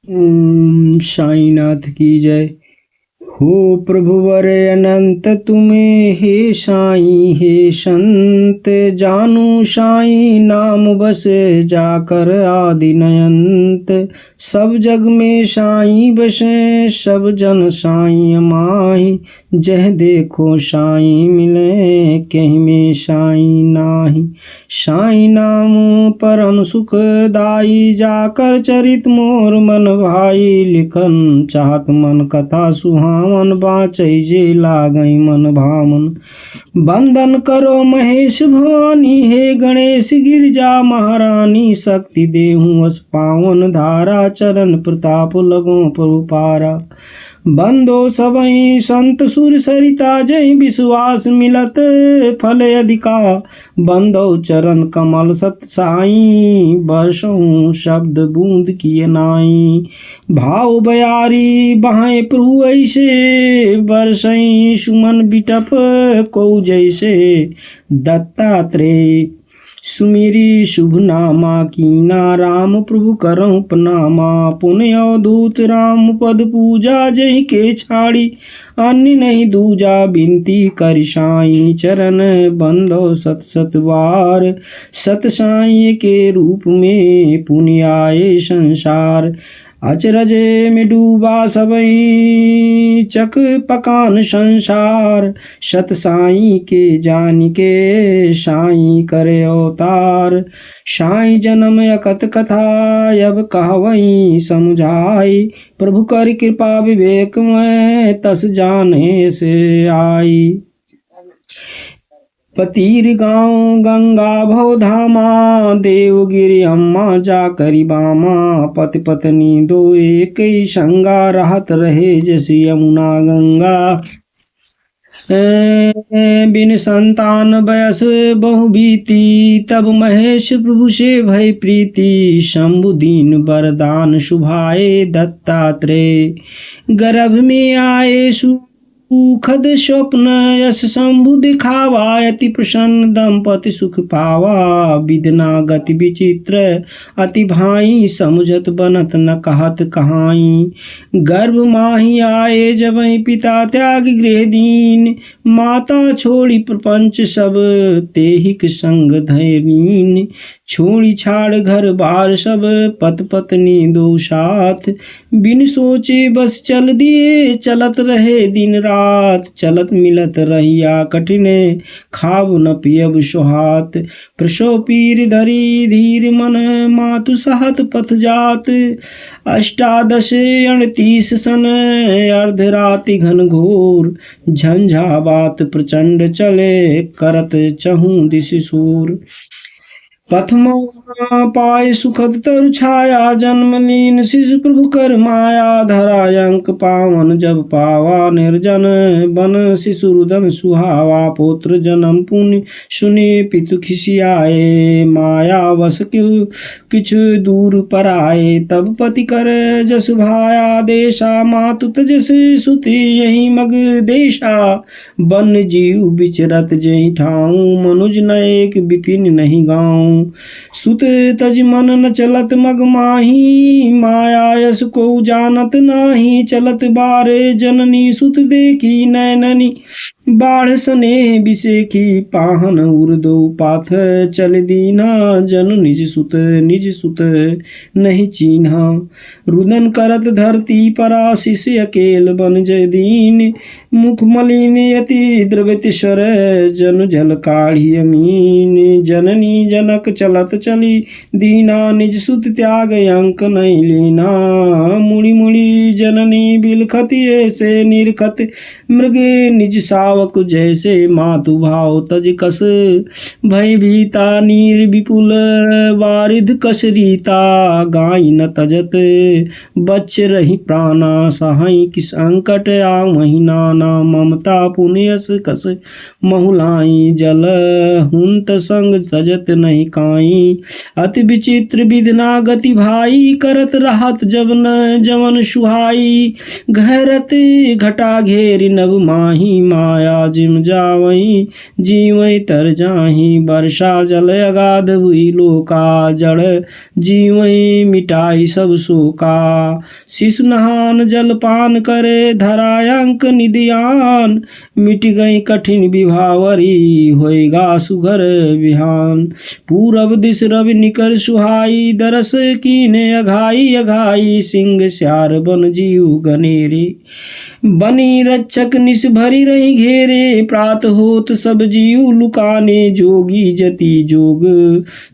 ओम साईनाथ की जय। हो प्रभुवर अनंत तुम्हें, हे साईं हे संत जानू साईं नाम बस जाकर आदि नयंत। सब जग में साईं बसे सब जन साईं माही, जह देखो साईं मिले कहीं में साईं नाही। साईं नाम परम सुखदाई, जाकर चरित मोर मन भाई। लिखन चाहत मन कथा सुहावन, बाँचै जे लागई मन भावन। वंदन करो महेश भवानी, हे गणेश गिरिजा महारानी। शक्ति देहूँ अस पावन धारा, चरण प्रताप लगो प्रभु पारा। बंदो सबई संत सुर सरिता, जय विश्वास मिलत फल अधिका। बंदो चरण कमल सत साई, बरसऊँ शब्द बूंद किए नाई। भाव बयारी बहाए प्रभु ऐसे, बरसई सुमन बिटप को जैसे। दत्तात्रेय सुमिरी शुभ नामा, कीना राम प्रभु करऊँ प्रनामा। पुण्य अवधूत राम पद पूजा, जय के छाड़ी अन्य नहीं दूजा। बिनती कर साईं चरण बंदो सत सत बार, सत साईं के रूप में पुण्य आए संसार। अचरज में डूबा सबई चक पकान संसार, सत साईं के जान के साईं करे अवतार। साईं जन्म अकथ कथा, अब कहवई समुझाई। प्रभु कर कृपा विवेक में, तस जाने से आई। पतीर गाँव गंगा भवधामा, देवगिरि अम्मा जा करी बामा। पति पत्नी दो एक ही संगा, रहत रहे जैसी यमुना गंगा। बिन संतान बयस बहु बीती, तब महेश प्रभु से भय प्रीति। शंभु दीन वरदान शुभाए, दत्तात्रेय गर्भ में आए। सुखद स्वप्न यश शंभु दिखावा, अति प्रसन्न दंपति सुख पावा। विदना गति विचित्र अति भाई, समुझत बनत न कहत कहाई। गर्भ माही आए जब पिता त्याग गृह दीन, माता छोड़ी प्रपंच सब तेहिक संग धैर्यहीन। छोड़ी छाड़ घर बार सब, पत पत्नी दो साथ। बिन सोचे बस चल दिए, चलत रहे दिन रात। चलत मिलत रहिया कठिन, खाव न पियब सुहात। प्रसव पीर धरी धीर मन, मातु सहत पथ जात। अष्टादश 38 सन, अर्धराति घन घोर। झंझावात प्रचंड चले, करत चहु दिश सूर। पथमा पाय सुखद तरु छाया, जन्म लीन शिशु प्रभु कर माया। धरा अंक पावन जब पावा, निर्जन बन शिशु रुदन सुहावा। पुत्र जन्म पुण्य सुने पितु खिसियाए, माया वस किछ दूर पर आए। तब पति कर जस भाया देशा, मातु तजस सुति यही मग देशा। वन जीव विचरत जय ठाऊं, मनुज न एक विपिन नहीं गाऊं। सुत तज मन न चलत मग माही, माया यस को जानत नाही। चलत बारे जननी सुत देखी, नैननी बाढ़ सने बिसेखी। पाहन उर्दो पाथ चल दीना, जनु निज सुत नहीं चीन्हा। रुदन करत धरती परा, शिष्य अकेल बन जय दीन। मुख मलिन यति द्रवित स्वर, जनु जल काढ़ी अमीन। जननी जनक चलत चली दीना, निज सुत त्याग अंक नहीं लीना। मुड़ी मुड़ी जननी बिलखति ऐसे, निरखत मृगे निज सावक जैसे। मातु भाव तज कस भय भीता, नीर विपुल वारिध कस रीता। गाय न तजत बच्च रही प्राणा, सहाय किस अंकट आ महीनाना। ममता पुण्यस कस महुलाई, जल हुंत संग सजत नहीं काई। अति विचित्र विधना गति भाई, करत रहत जवन सुहाई। घरत घटा घेर नभ माही, माया छाया जिम जावई जीवई तर जाही। वर्षा जल अगाध हुई लोका जड़ जीवई मिटाई सब शोका। शिशु नहान जल पान करे धरायंक निधियान मिट गई कठिन विभावरी होएगा सुघर बिहान। पूरब दिस रवि निकर सुहाई दरस कीने अघाई अघाई सिंह स्यार बन जीव गनेरे। बनी रक्षक निस भरी रही घेरे प्रात होत सब जीव लुकाने। जोगी जति जोग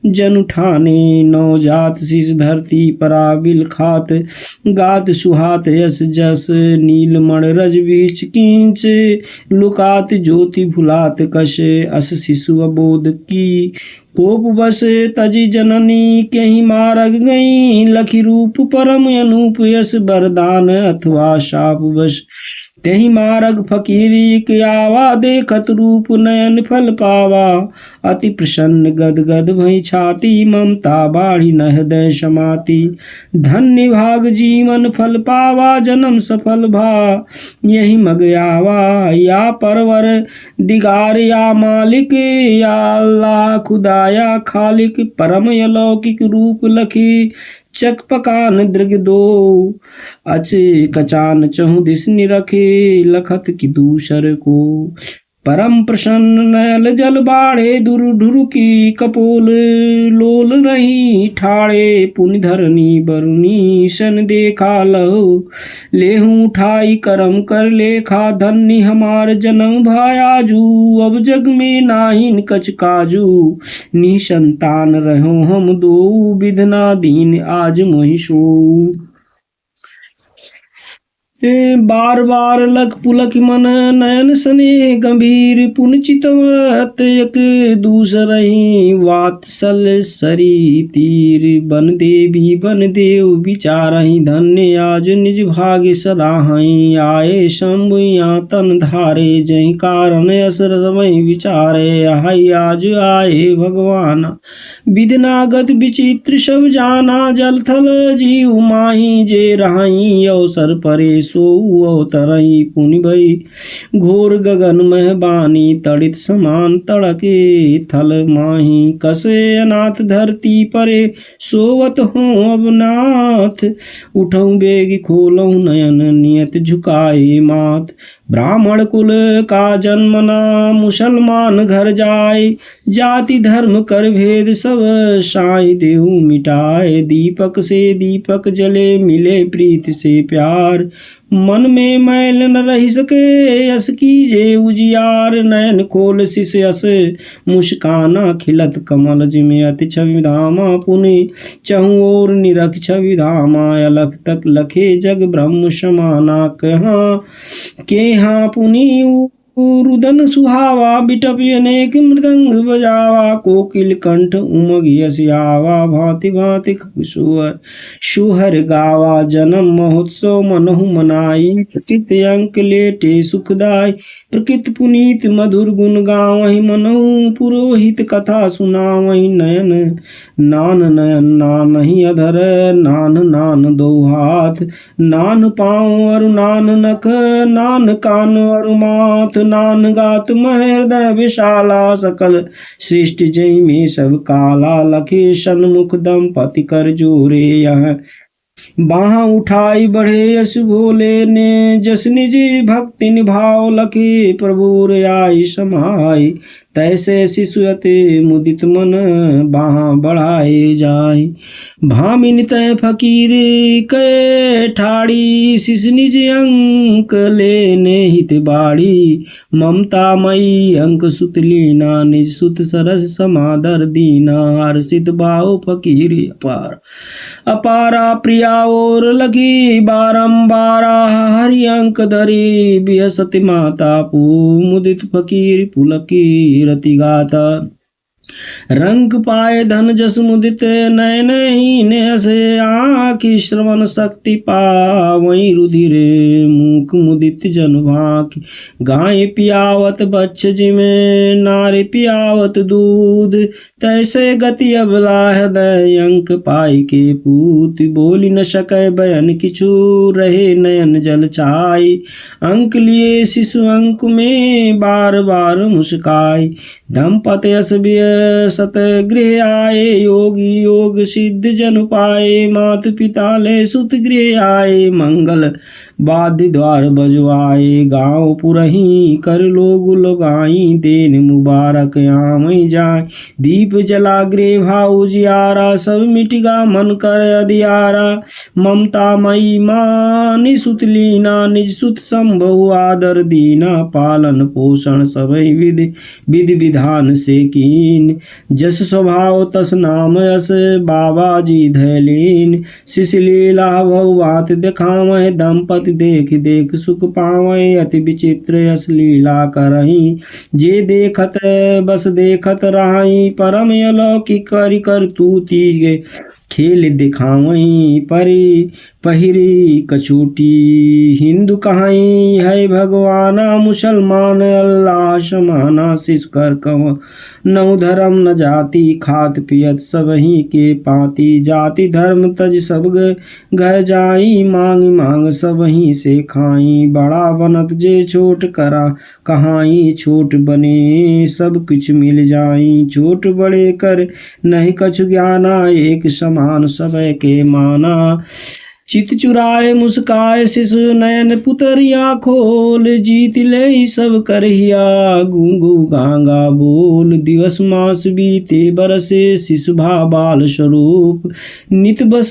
जन उठाने नवजात शिष धरती परा बिल खात गात सुहात यस जस नीलमण रज बीच कींच लुकात ज्योति भुलात कश। अस शिशु अबोध की कोप बस तजी जननी कहीं मारग गई। लखी रूप परम अनूप यस वरदान अथवा शाप बस। तेहि मारग फकीरी के आवा देखत रूप नयन फल पावा। अति प्रसन्न गद गद भई छाती ममता बाढ़ी न हृदय समाती। धन्य भाग जीवन फल पावा जन्म सफल भा यही मग आवा। या परवर दिगार या मालिक या अल्लाह खुदा या खालिक परम अलौकिक रूप लखी चक पकान दृग दो अचे कचान चहु दिस निरखे लखत की दूसर को। परम प्रसन्न नयल जल बाढ़े दुर ढुर की कपोल लोल रही ठाड़े। पुनि धरनी बरुनी सन देखा लहो लेहू उठाई करम कर लेखा। धन्य हमार जन्म भायाजू अब जग में नाहिन कछ काजू। निसंतान रहो हम दो विधना दीन आज मोहि सो। बार बार लख पुलक मन नयन सने गंभीर पुन चितवत एक दूसरही वात्सल सरी तीर। बन देवी बन देव विचारही धन्य आज निज भाग्य सराहई। आए शंभुया तन धारे जही कारण असर समय विचारे। हाय आज आए भगवान विधनागत विचित्र सब जाना। जल थल जीव माही जे रहाई अवसर परे सो तरही। पुनि भई घोर गगन मह बानी तड़ित समान तड़के थल माही। कसे अनाथ धरती परे सोवत हो अब नाथ। उठऊं बेग खोलऊं नयन नियत झुकाए मात। ब्राह्मण कुल का जन्मना मुसलमान घर जाए। जाति धर्म कर भेद सब साई देहु मिटाए। दीपक से दीपक जले मिले प्रीत से प्यार। मन में मैल न रह सके यस कीजे उजियार। नयन खोल शिष यस मुस्काना खिलत कमल जिमे अति छवि धामा। पुनि चहु और निरख छवि धामा। अलख तक लखे जग ब्रह्म समाना केहा पुनि रुदन सुहावा। बिटप अनेक मृदंग बजावा कोकिल कंठ उमग यस आवा। भांति भांति सुहर गावा जन्म महोत्सव मनहु मनाई। प्रकृत अंक लेटे सुखदाय प्रकृत पुनीत मधुर गुण गावहि। मनहु पुरोहित कथा सुनावहि। नयन नान नयन नानहि अधर नान नान दो हाथ। नान पाँव अरु नान नख नान कान अरु माथ। नान गात मह हृदय विशाला सकल सृष्टि जय में सब काला। लखे सन्मुख दंपति कर जोरे यह बाह उठाई बढ़े यश भोले ने। जस निज भक्ति निभाव लखे प्रभुर आई समाई। तैसे शिशुअते मुदित मन बाह बढ़ाए जाय। भामिन तय फकीर कै ठाड़ी शिश निज अंक लेने हित बाड़ी। ममता मई अंक सुत लीना निज सुत सरस समादर दीना। हर्षित बाहो फकीर अपार अपारा प्रिया और लगी बारंबारा। हरि अंक धरी बिहसति माता पू मुदित फकीर पुलकी रति गाता। रंग पाए धन जस मुदित नयन हीन हसे आँखि श्रवण शक्ति पावई रुधिर मुख मुदित जन भांति गाय पियावत बच्छ जिमे नारी पियावत दूध तैसे गति अबला हृदय अंक पाई के पूत बोली न सकै बयन किछु रहे नयन जल छाई अंक लिए शिशु अंक में बार बार मुस्काई दंपत यश सत गृह आए योगी योग सिद्ध जन पाए मात पिता ले सुत गृह आए मंगल वाद्य द्वार बजवाए गाँव पुरही कर लोग लगाई देन मुबारक आमई जाए दीप जला गृह भाव उजियारा सब मिटिगा मन कर अधियारा ममता मई मानी सुत लीना निज सुत संभव आदर दीना पालन पोषण सभई विधि विधान से कीन जस स्वभाव तस नाम यस बाबा जी धैलीन शिश लीला भगवात दिखावै दंपति देख देख सुख पावै अति विचित्र यस लीला करही जे देखत बस देखत रहाई परम अलौकिक करि कर तू तीगे खेल दिखावई परी पहिरी कचूटी हिंदू कहाई है भगवाना मुसलमान अल्लाह समाना शिष कर कव नौ धर्म न जाति खात पियत सब ही के पाती जाति धर्म तज सब घर जाई मांग मांग सब ही से खाई बड़ा बनत जे छोट करा कहाई छोट बने सब कुछ मिल जाई छोट बड़े कर नहीं कछु ज्ञाना एक समान सब के माना चित चुराए मुस्काए शिशु नयन पुतरिया खोल जीत ले सब करहिया गूंगू गांगा बोल दिवस मास बीते बरसे शिशु भा बाल स्वरूप नित बस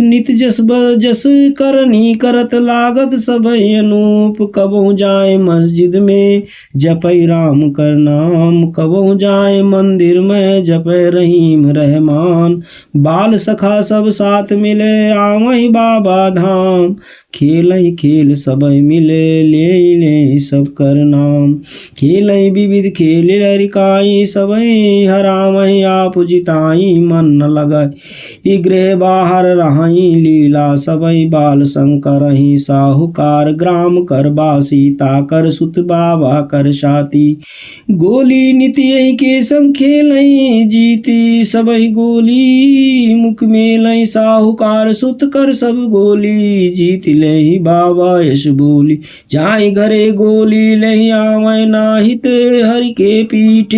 नित जस करनी करत लागत सब अनूप कबहु जाए मस्जिद में जपै राम कर नाम कबहु जाए मंदिर में जपै रहीम रहमान बाल सखा सब साथ मिले आवई बाबा धाम खेलई खेल सब मिले ले ले सब कर नाम खेलई विविध खेल लरिकाई सब हरामई आप जिताई मन न लगई गृह बाहर रहाई लीला सबई बाल शंकर ही साहूकार ग्राम कर बासी ताकर सुत बाबा कर साती गोली नित्य के संग खेलई जीती सबई गोली मुख मेलई साहूकार सुत कर सब गोली जीत ले बाबा यश बोली जाए घरे गोली ले आवै नाहित हरि के पीठ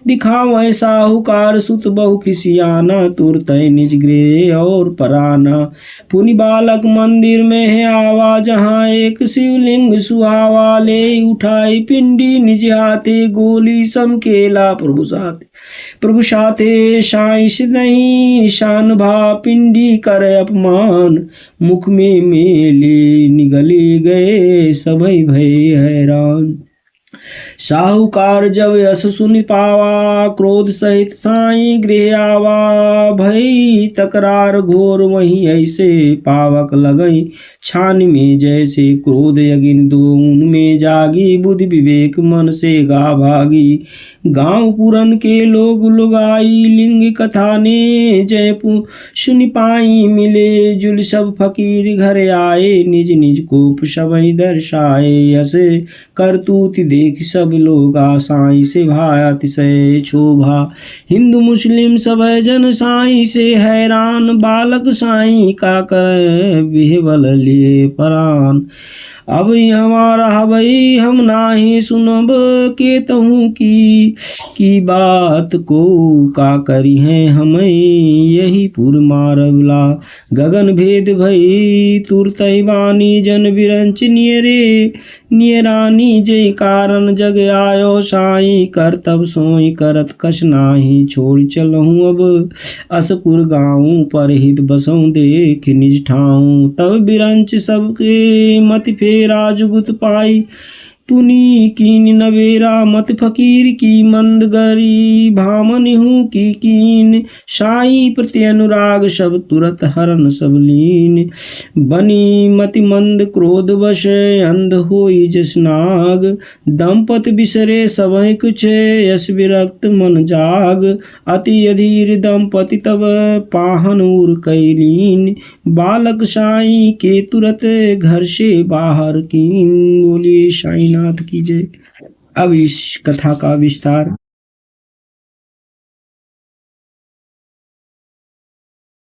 दिखावै साहूकार सुत बहु खिसियाना तुरत निज गृह और पराना पुनि बालक मंदिर में है आवा जहाँ एक शिवलिंग सुहावा ले उठाई पिंडी निज हाथे गोली समकेला प्रभु साथे साइस नहीं शान भा पिंडी कर अपमान मुख में मेले निगले गए सभई भय हैरान साहूकार जब यश सुन पावा क्रोध सहित साई गृह आवा भई तकरार घोर वहीं ऐसे पावक लगई छान में जैसे क्रोध यगिन दो उनमें जागी बुद्धि विवेक मन से गा भागी गांव पुरन के लोग लुगाई लिंग कथा ने जयपु सुन पाई मिले जुल सब फकीर घर आए निज निज कोप सबई दर्शाए ऐसे करतूत देख सब लोग आसाई से भाया अतिशय शोभा हिंदू मुस्लिम सब जन साई से हैरान बालक साई का कर बिहवल लिए परान अब हमारा हवई हम नाही सुनब के तहु की बात को का करी है हमें यही पुर मारवला गगन भेद भई तुरतई बानी जन बिरंच नियरानी जय कारण जग आयो साई कर तब सोई करत कछ नाही छोड़ चलहूँ अब असपुर गाँव पर हित बसों देख निज ठाऊँ तब बिरंच सबके मत फेरा जुगुत पाई पुनी कीन नवेरा मत फकीर की मंदगरी भामनिहु की कीन साई प्रति अनुराग सब तुरत हरन सब लीन बनी मति मंद क्रोध वश अंध होई जसनाग दंपत बिसरे सबहि कुछ यश विरक्त मन जाग अति अधीर दंपति तब पाहनूर कैलीन बालक साई के तुरत घर से बाहर कीन। बोलिए साईनाथ की जय। अब इस कथा का विस्तार